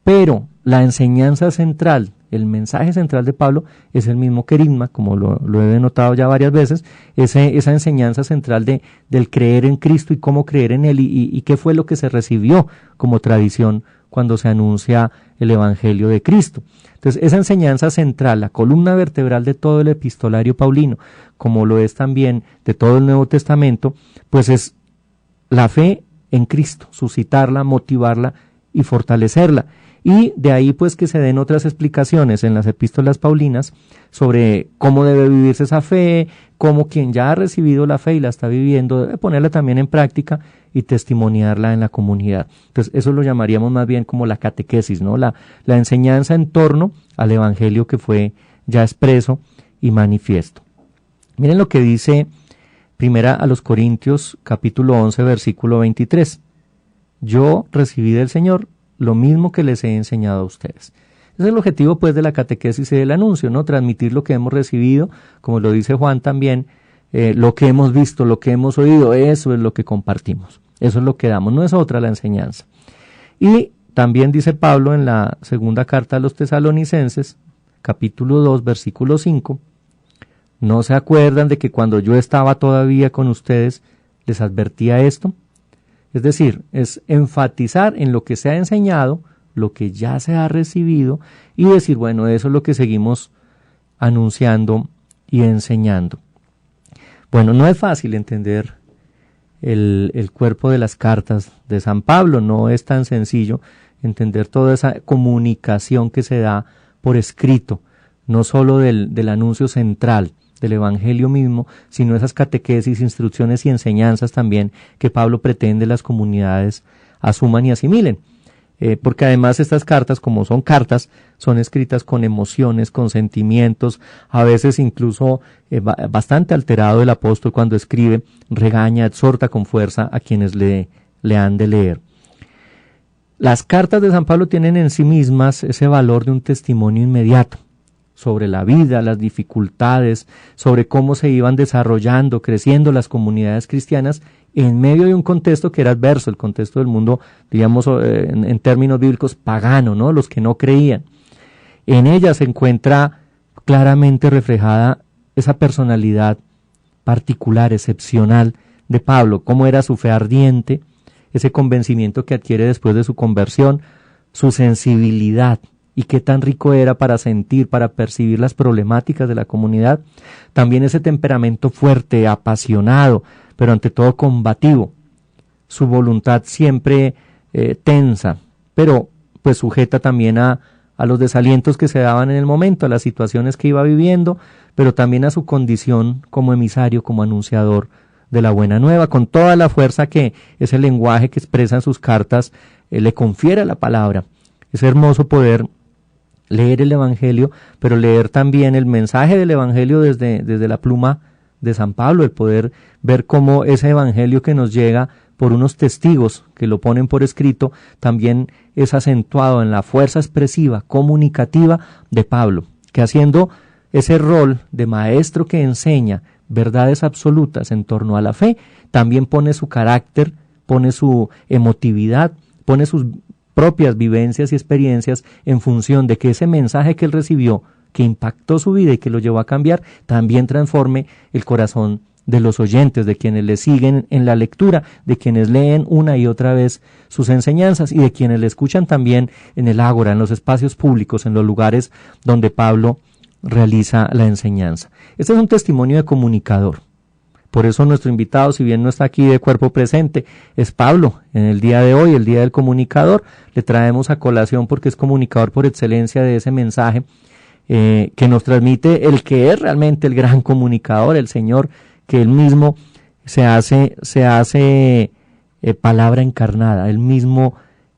Pero la enseñanza central, el mensaje central de Pablo es el mismo querigma, como lo he denotado ya varias veces, esa enseñanza central del creer en Cristo y cómo creer en Él y qué fue lo que se recibió como tradición cuando se anuncia el Evangelio de Cristo. Entonces, esa enseñanza central, la columna vertebral de todo el epistolario paulino, como lo es también de todo el Nuevo Testamento, pues es la fe en Cristo, suscitarla, motivarla y fortalecerla. Y de ahí pues que se den otras explicaciones en las epístolas paulinas sobre cómo debe vivirse esa fe, cómo quien ya ha recibido la fe y la está viviendo debe ponerla también en práctica y testimoniarla en la comunidad. Entonces eso lo llamaríamos más bien como la catequesis, ¿no? La enseñanza en torno al evangelio que fue ya expreso y manifiesto. Miren lo que dice primera a los Corintios capítulo 11 versículo 23. Yo recibí del Señor lo mismo que les he enseñado a ustedes. Ese es el objetivo pues de la catequesis y del anuncio, ¿no? Transmitir lo que hemos recibido, como lo dice Juan también, lo que hemos visto, lo que hemos oído, eso es lo que compartimos, eso es lo que damos, no es otra la enseñanza. Y también dice Pablo en la segunda carta a los Tesalonicenses, capítulo 2, versículo 5, ¿no se acuerdan de que cuando yo estaba todavía con ustedes les advertía esto? Es decir, es enfatizar en lo que se ha enseñado, lo que ya se ha recibido y decir, bueno, eso es lo que seguimos anunciando y enseñando. Bueno, no es fácil entender el cuerpo de las cartas de San Pablo, no es tan sencillo entender toda esa comunicación que se da por escrito, no solo del anuncio central, del evangelio mismo, sino esas catequesis, instrucciones y enseñanzas también que Pablo pretende las comunidades asuman y asimilen. Porque además estas cartas, como son cartas, son escritas con emociones, con sentimientos, a veces incluso bastante alterado el apóstol cuando escribe, regaña, exhorta con fuerza a quienes le han de leer. Las cartas de San Pablo tienen en sí mismas ese valor de un testimonio inmediato sobre la vida, las dificultades, sobre cómo se iban desarrollando, creciendo las comunidades cristianas en medio de un contexto que era adverso, el contexto del mundo, digamos, en términos bíblicos, pagano, ¿no? Los que no creían. En ella se encuentra claramente reflejada esa personalidad particular, excepcional de Pablo, cómo era su fe ardiente, ese convencimiento que adquiere después de su conversión, su sensibilidad, y qué tan rico era para sentir, para percibir las problemáticas de la comunidad. También ese temperamento fuerte, apasionado, pero ante todo combativo. Su voluntad siempre tensa, pero pues sujeta también a los desalientos que se daban en el momento, a las situaciones que iba viviendo, pero también a su condición como emisario, como anunciador de la buena nueva, con toda la fuerza que ese lenguaje que expresa en sus cartas le confiere a la palabra. Es hermoso poder leer el Evangelio, pero leer también el mensaje del Evangelio desde la pluma de San Pablo, el poder ver cómo ese Evangelio que nos llega por unos testigos que lo ponen por escrito, también es acentuado en la fuerza expresiva, comunicativa de Pablo, que haciendo ese rol de maestro que enseña verdades absolutas en torno a la fe, también pone su carácter, pone su emotividad, pone sus propias vivencias y experiencias en función de que ese mensaje que él recibió, que impactó su vida y que lo llevó a cambiar, también transforme el corazón de los oyentes, de quienes le siguen en la lectura, de quienes leen una y otra vez sus enseñanzas y de quienes le escuchan también en el ágora, en los espacios públicos, en los lugares donde Pablo realiza la enseñanza. Este es un testimonio de comunicador. Por eso nuestro invitado, si bien no está aquí de cuerpo presente, es Pablo. En el día de hoy, el día del comunicador, le traemos a colación porque es comunicador por excelencia de ese mensaje que nos transmite el que es realmente el gran comunicador, el Señor, que él mismo se hace palabra encarnada. Él mismo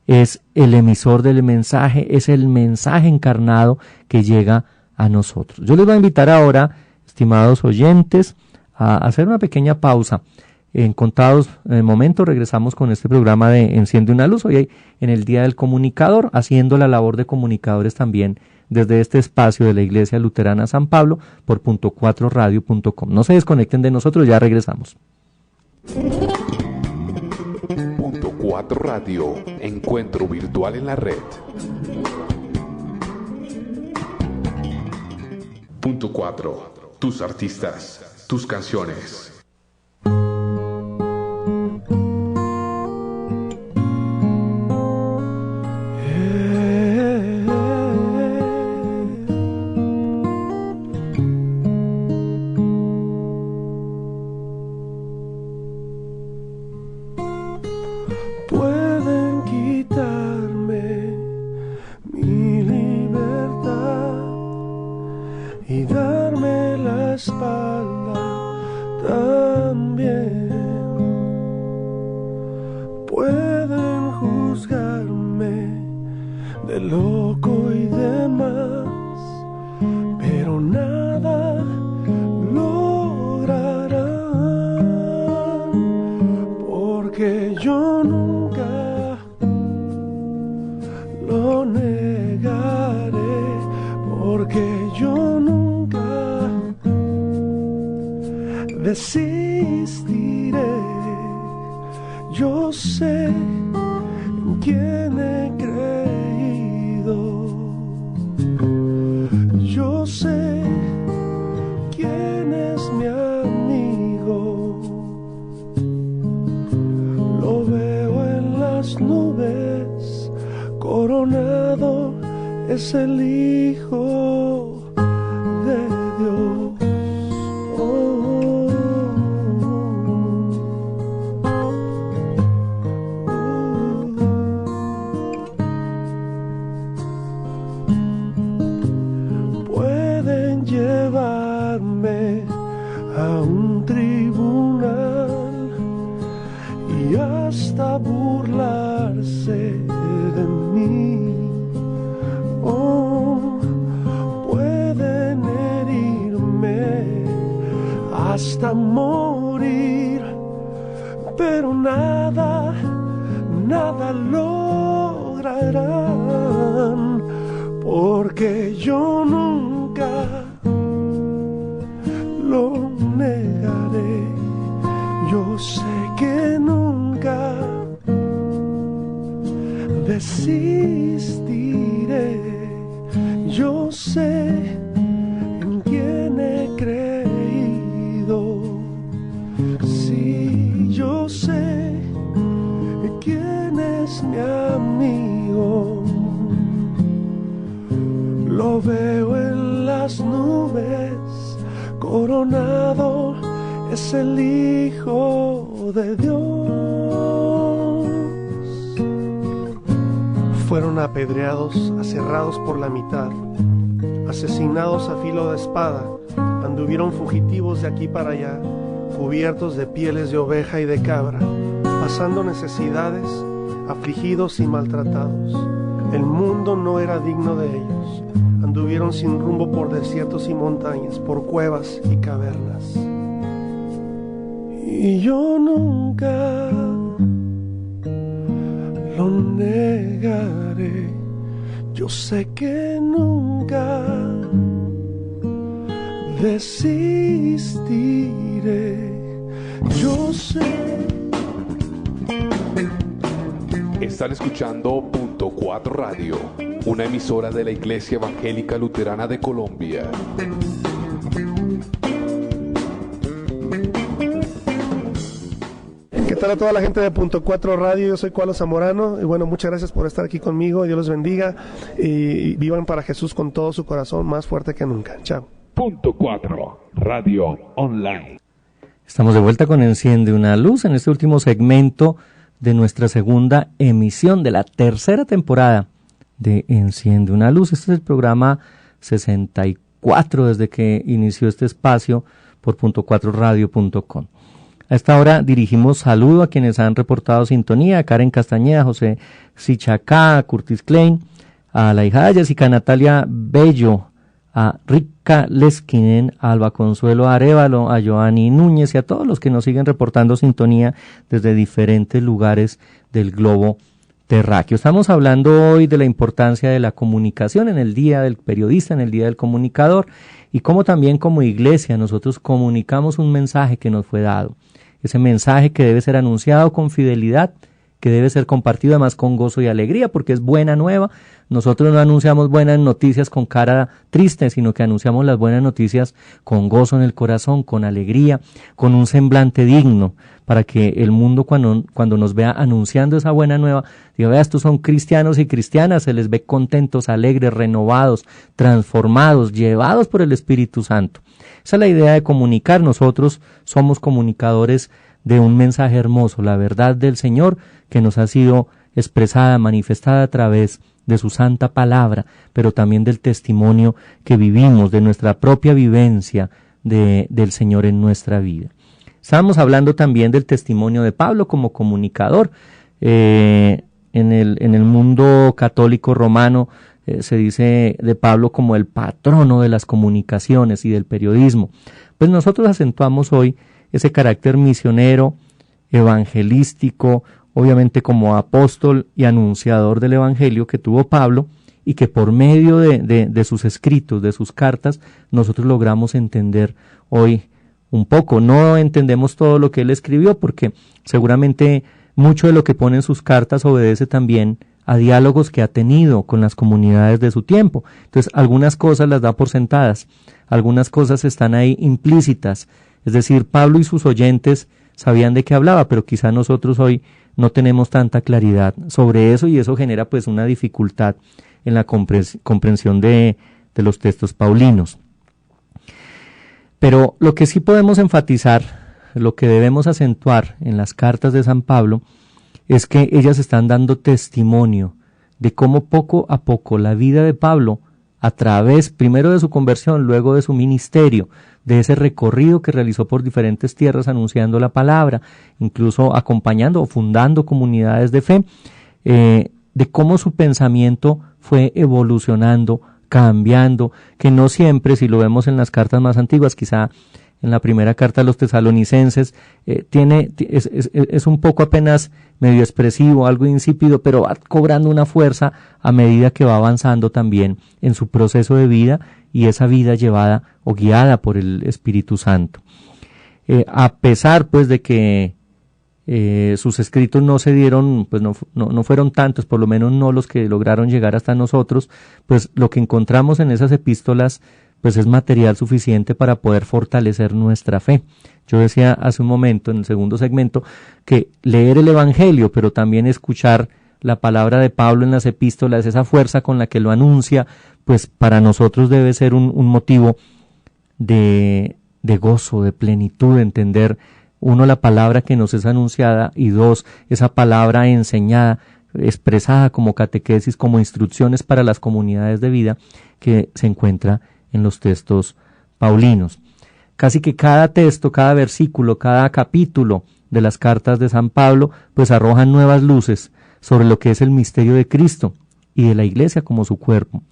es el emisor del mensaje, es el mensaje encarnado que llega a nosotros. Yo les voy a invitar ahora, estimados oyentes, a hacer una pequeña pausa. En contados momentos regresamos con este programa de Enciende una Luz, hoy en el Día del Comunicador, haciendo la labor de comunicadores también desde este espacio de la Iglesia Luterana San Pablo por .4radio.com. No se desconecten de nosotros, ya regresamos. .4 Radio, encuentro virtual en la red. Punto 4. Tus artistas, tus canciones. Pueden quitarme mi libertad y darme la espalda también. Pueden juzgarme de loco y demás, pero nada lograrán, porque yo nunca lo negaré, porque yo nunca desistiré. Yo sé en quién he creído, yo sé quién es mi amigo. Lo veo en las nubes, coronado, es el Hijo de Dios. Pueden llevarme a un tribunal y hasta burlarse de mí. Oh, pueden herirme hasta morir, pero nada, nada lograrán, porque yo nunca lo negaré. Yo sé que nunca desistiré. Yo sé en quién he creído. Sí, yo sé quién es mi amigo. Lo veo en las nubes, coronado, es el Hijo de Dios. Fueron apedreados, aserrados por la mitad, asesinados a filo de espada, anduvieron fugitivos de aquí para allá, cubiertos de pieles de oveja y de cabra, pasando necesidades, afligidos y maltratados. El mundo no era digno de ellos. Anduvieron sin rumbo por desiertos y montañas, por cuevas y cavernas. Y yo nunca lo negaré. Yo sé que nunca desistiré. Yo sé. Están escuchando Punto 4 Radio, una emisora de la Iglesia Evangélica Luterana de Colombia. ¿Qué tal a toda la gente de Punto 4 Radio? Yo soy Cualo Zamorano y bueno, muchas gracias por estar aquí conmigo. Dios los bendiga y vivan para Jesús con todo su corazón, más fuerte que nunca. Chao. Punto 4 Radio Online. Estamos de vuelta con Enciende una Luz en este último segmento de nuestra segunda emisión de la tercera temporada de Enciende una Luz. Este es el programa 64 desde que inició este espacio por punto4radio.com. A esta hora dirigimos saludo a quienes han reportado sintonía: a Karen Castañeda, José Sichacá, a Curtis Klein, a la hija de Jessica Natalia Bello, a Rica Leskinen, a Alba Consuelo Arévalo, a Joanny Núñez y a todos los que nos siguen reportando sintonía desde diferentes lugares del globo terráqueo. Estamos hablando hoy de la importancia de la comunicación en el Día del Periodista, en el Día del Comunicador, y cómo también como iglesia nosotros comunicamos un mensaje que nos fue dado. Ese mensaje que debe ser anunciado con fidelidad que debe ser compartido además con gozo y alegría, porque es buena nueva. Nosotros no anunciamos buenas noticias con cara triste, sino que anunciamos las buenas noticias con gozo en el corazón, con alegría, con un semblante digno, para que el mundo cuando nos vea anunciando esa buena nueva, diga, vea, estos son cristianos y cristianas, se les ve contentos, alegres, renovados, transformados, llevados por el Espíritu Santo. Esa es la idea de comunicar. Nosotros somos comunicadores de un mensaje hermoso, la verdad del Señor que nos ha sido expresada, manifestada a través de su santa palabra, pero también del testimonio que vivimos, de nuestra propia vivencia del Señor en nuestra vida. Estábamos hablando también del testimonio de Pablo como comunicador. En el mundo católico romano se dice de Pablo como el patrono de las comunicaciones y del periodismo. Pues nosotros acentuamos hoy ese carácter misionero, evangelístico, obviamente como apóstol y anunciador del evangelio que tuvo Pablo, y que por medio de sus escritos, de sus cartas, nosotros logramos entender hoy un poco. No entendemos todo lo que él escribió, porque seguramente mucho de lo que pone en sus cartas obedece también a diálogos que ha tenido con las comunidades de su tiempo. Entonces, algunas cosas las da por sentadas, algunas cosas están ahí implícitas. Es decir, Pablo y sus oyentes sabían de qué hablaba, pero quizá nosotros hoy no tenemos tanta claridad sobre eso, y eso genera pues una dificultad en la comprensión de los textos paulinos. Pero lo que sí podemos enfatizar, lo que debemos acentuar en las cartas de San Pablo, es que ellas están dando testimonio de cómo poco a poco la vida de Pablo, a través primero de su conversión, luego de su ministerio, de ese recorrido que realizó por diferentes tierras anunciando la palabra, incluso acompañando o fundando comunidades de fe, de cómo su pensamiento fue evolucionando, cambiando, que no siempre, si lo vemos en las cartas más antiguas, quizá en la primera carta a los tesalonicenses, es un poco apenas medio expresivo, algo insípido, pero va cobrando una fuerza a medida que va avanzando también en su proceso de vida, y esa vida llevada o guiada por el Espíritu Santo. A pesar pues de que sus escritos no se dieron, pues no fueron tantos, por lo menos no los que lograron llegar hasta nosotros, pues lo que encontramos en esas epístolas pues es material suficiente para poder fortalecer nuestra fe. Yo decía hace un momento, en el segundo segmento, que leer el Evangelio, pero también escuchar la palabra de Pablo en las epístolas, esa fuerza con la que lo anuncia, pues para nosotros debe ser un motivo de gozo, de plenitud, de entender, uno, la palabra que nos es anunciada, y dos, esa palabra enseñada, expresada como catequesis, como instrucciones para las comunidades de vida que se encuentra en los textos paulinos. Casi que cada texto, cada versículo, cada capítulo de las cartas de San Pablo, pues arrojan nuevas luces sobre lo que es el misterio de Cristo y de la Iglesia como su cuerpo.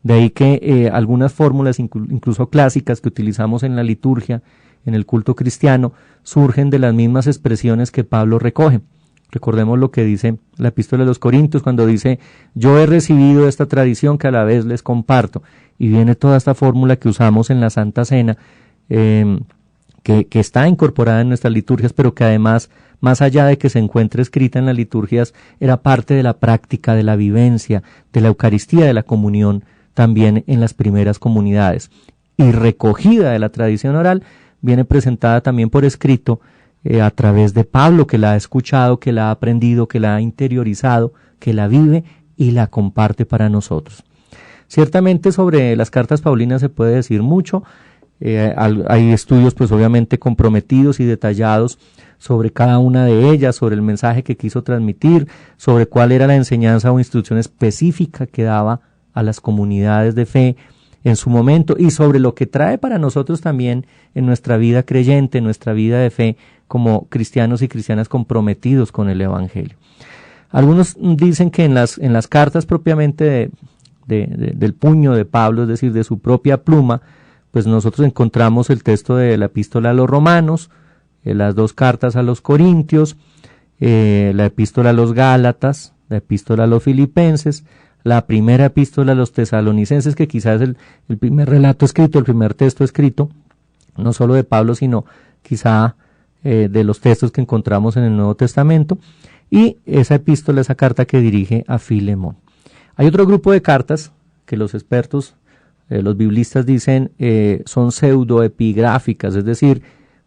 De ahí que algunas fórmulas, incluso clásicas, que utilizamos en la liturgia, en el culto cristiano, surgen de las mismas expresiones que Pablo recoge. Recordemos lo que dice la epístola de los Corintios, cuando dice, yo he recibido esta tradición que a la vez les comparto. Y viene toda esta fórmula que usamos en la Santa Cena, que está incorporada en nuestras liturgias, pero que además, más allá de que se encuentre escrita en las liturgias, era parte de la práctica, de la vivencia, de la Eucaristía, de la comunión, también en las primeras comunidades. Y recogida de la tradición oral, viene presentada también por escrito, a través de Pablo, que la ha escuchado, que la ha aprendido, que la ha interiorizado, que la vive y la comparte para nosotros. Ciertamente sobre las cartas paulinas se puede decir mucho. Hay estudios pues obviamente comprometidos y detallados sobre cada una de ellas, sobre el mensaje que quiso transmitir, sobre cuál era la enseñanza o instrucción específica que daba a las comunidades de fe en su momento, y sobre lo que trae para nosotros también en nuestra vida creyente, en nuestra vida de fe como cristianos y cristianas comprometidos con el Evangelio. Algunos dicen que en las cartas propiamente del puño de Pablo, es decir, de su propia pluma, pues nosotros encontramos el texto de la epístola a los romanos, las dos cartas a los corintios, la epístola a los gálatas, la epístola a los filipenses, la primera epístola a los tesalonicenses, que quizás es el primer relato escrito, el primer texto escrito, no solo de Pablo, sino quizá de los textos que encontramos en el Nuevo Testamento, y esa epístola, esa carta que dirige a Filemón. Hay otro grupo de cartas que los expertos, los biblistas dicen son pseudoepigráficas, es decir,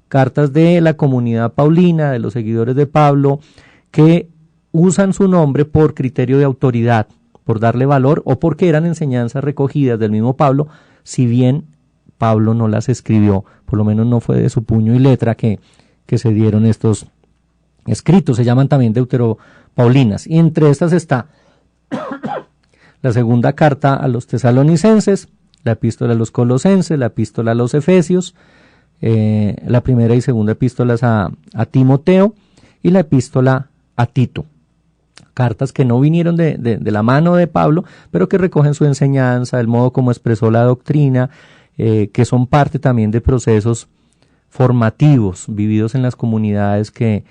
cartas de la comunidad paulina, de los seguidores de Pablo, que usan su nombre por criterio de autoridad, por darle valor o porque eran enseñanzas recogidas del mismo Pablo, si bien Pablo no las escribió, por lo menos no fue de su puño y letra que se dieron estos escritos, se llaman también deuteropaulinas, y entre estas está la segunda carta a los tesalonicenses, la epístola a los colosenses, la epístola a los efesios, la primera y segunda epístolas a Timoteo y la epístola a Tito. Cartas que no vinieron de la mano de Pablo, pero que recogen su enseñanza, el modo como expresó la doctrina, que son parte también de procesos formativos vividos en las comunidades que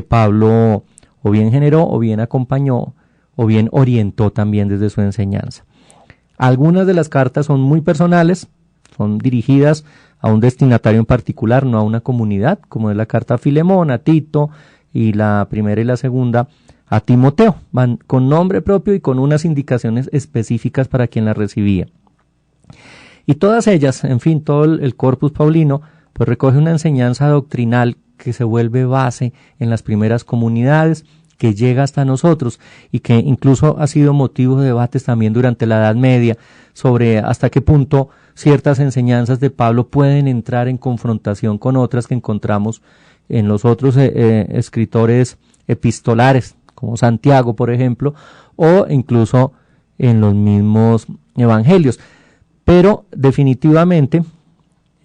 Pablo o bien generó, o bien acompañó, o bien orientó también desde su enseñanza. Algunas de las cartas son muy personales, son dirigidas a un destinatario en particular, no a una comunidad, como es la carta a Filemón, a Tito, y la primera y la segunda a Timoteo, van con nombre propio y con unas indicaciones específicas para quien la recibía. Y todas ellas, en fin, todo el corpus paulino, pues recoge una enseñanza doctrinal que se vuelve base en las primeras comunidades, que llega hasta nosotros y que incluso ha sido motivo de debates también durante la Edad Media sobre hasta qué punto ciertas enseñanzas de Pablo pueden entrar en confrontación con otras que encontramos en los otros escritores epistolares, como Santiago, por ejemplo, o incluso en los mismos evangelios. Pero definitivamente,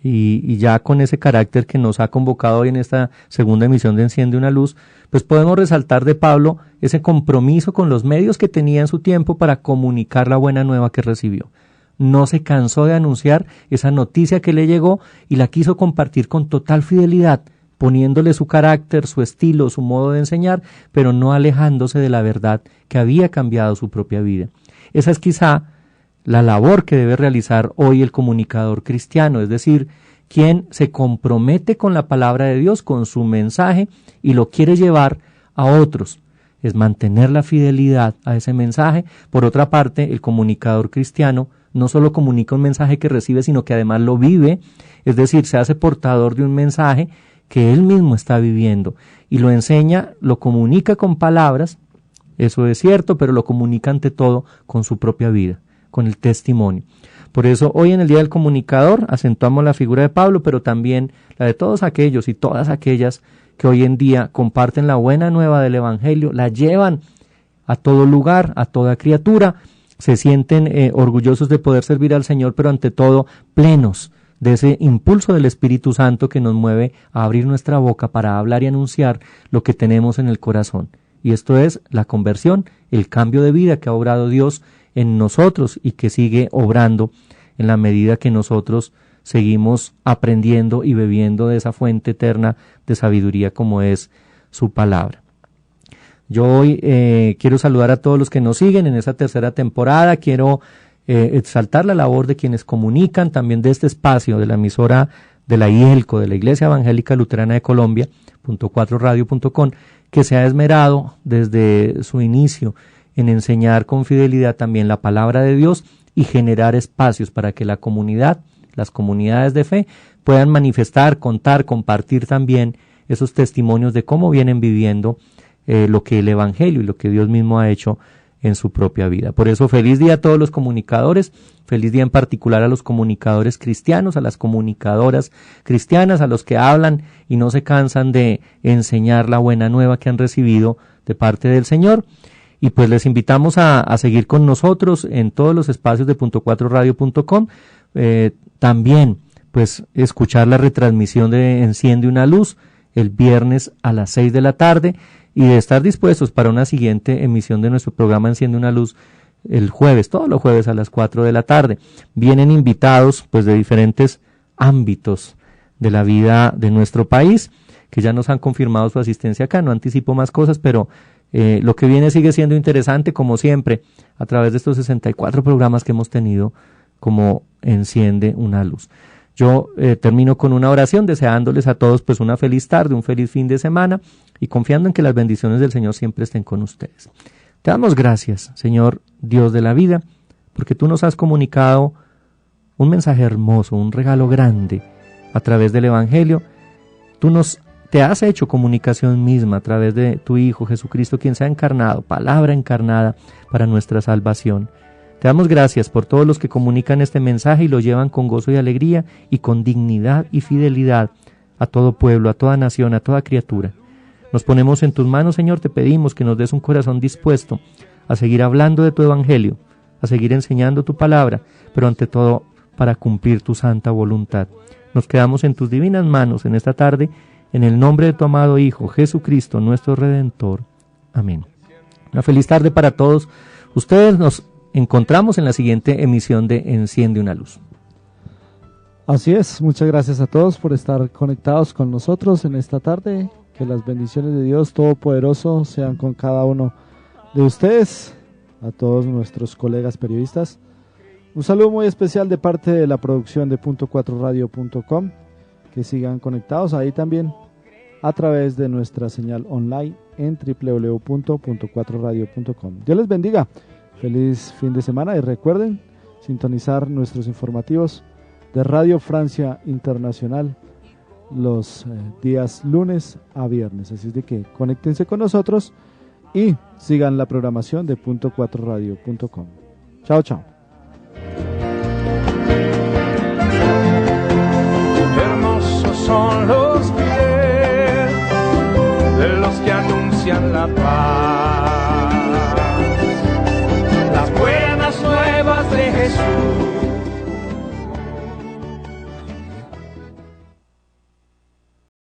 y ya con ese carácter que nos ha convocado hoy en esta segunda emisión de Enciende una Luz, pues podemos resaltar de Pablo ese compromiso con los medios que tenía en su tiempo para comunicar la buena nueva que recibió. No se cansó de anunciar esa noticia que le llegó y la quiso compartir con total fidelidad, poniéndole su carácter, su estilo, su modo de enseñar, pero no alejándose de la verdad que había cambiado su propia vida. Esa es quizá la labor que debe realizar hoy el comunicador cristiano, es decir, quien se compromete con la palabra de Dios, con su mensaje y lo quiere llevar a otros. Es mantener la fidelidad a ese mensaje. Por otra parte, el comunicador cristiano no solo comunica un mensaje que recibe, sino que además lo vive, es decir, se hace portador de un mensaje que él mismo está viviendo y lo enseña, lo comunica con palabras, eso es cierto, pero lo comunica ante todo con su propia vida, con el testimonio. Por eso hoy en el Día del Comunicador acentuamos la figura de Pablo, pero también la de todos aquellos y todas aquellas que hoy en día comparten la buena nueva del Evangelio, la llevan a todo lugar, a toda criatura, se sienten orgullosos de poder servir al Señor, pero ante todo plenos de ese impulso del Espíritu Santo que nos mueve a abrir nuestra boca para hablar y anunciar lo que tenemos en el corazón. Y esto es la conversión, el cambio de vida que ha obrado Dios en nosotros y que sigue obrando en la medida que nosotros seguimos aprendiendo y bebiendo de esa fuente eterna de sabiduría como es su palabra. Yo hoy quiero saludar a todos los que nos siguen en esta tercera temporada, quiero exaltar la labor de quienes comunican también de este espacio de la emisora de la IELCO, de la Iglesia Evangélica Luterana de Colombia, .4radio.com, que se ha esmerado desde su inicio en enseñar con fidelidad también la palabra de Dios y generar espacios para que la comunidad, las comunidades de fe, puedan manifestar, contar, compartir también esos testimonios de cómo vienen viviendo lo que el Evangelio y lo que Dios mismo ha hecho en su propia vida. Por eso, feliz día a todos los comunicadores, feliz día en particular a los comunicadores cristianos, a las comunicadoras cristianas, a los que hablan y no se cansan de enseñar la buena nueva que han recibido de parte del Señor. Y pues les invitamos a seguir con nosotros en todos los espacios de .4radio.com. También pues escuchar la retransmisión de Enciende una Luz el viernes a las 6 de la tarde y de estar dispuestos para una siguiente emisión de nuestro programa Enciende una Luz el jueves, todos los jueves a las 4 de la tarde. Vienen invitados pues de diferentes ámbitos de la vida de nuestro país, que ya nos han confirmado su asistencia acá. No anticipo más cosas, pero lo que viene sigue siendo interesante, como siempre, a través de estos 64 programas que hemos tenido como Enciende una Luz. Yo termino con una oración deseándoles a todos pues una feliz tarde, un feliz fin de semana y confiando en que las bendiciones del Señor siempre estén con ustedes. Te damos gracias, Señor Dios de la vida, porque tú nos has comunicado un mensaje hermoso, un regalo grande a través del Evangelio. Te has hecho comunicación misma a través de tu Hijo Jesucristo, quien se ha encarnado, palabra encarnada para nuestra salvación. Te damos gracias por todos los que comunican este mensaje y lo llevan con gozo y alegría y con dignidad y fidelidad a todo pueblo, a toda nación, a toda criatura. Nos ponemos en tus manos, Señor, te pedimos que nos des un corazón dispuesto a seguir hablando de tu Evangelio, a seguir enseñando tu palabra, pero ante todo para cumplir tu santa voluntad. Nos quedamos en tus divinas manos en esta tarde, en el nombre de tu amado Hijo, Jesucristo, nuestro Redentor. Amén. Una feliz tarde para todos ustedes. Nos encontramos en la siguiente emisión de Enciende una Luz. Así es, muchas gracias a todos por estar conectados con nosotros en esta tarde. Que las bendiciones de Dios Todopoderoso sean con cada uno de ustedes, a todos nuestros colegas periodistas. Un saludo muy especial de parte de la producción de .4radio.com. Que sigan conectados ahí también a través de nuestra señal online en www.4radio.com. Dios les bendiga, feliz fin de semana y recuerden sintonizar nuestros informativos de Radio Francia Internacional los días lunes a viernes. Así es de que conéctense con nosotros y sigan la programación de .4radio.com. Chao, chao. Hermosos son los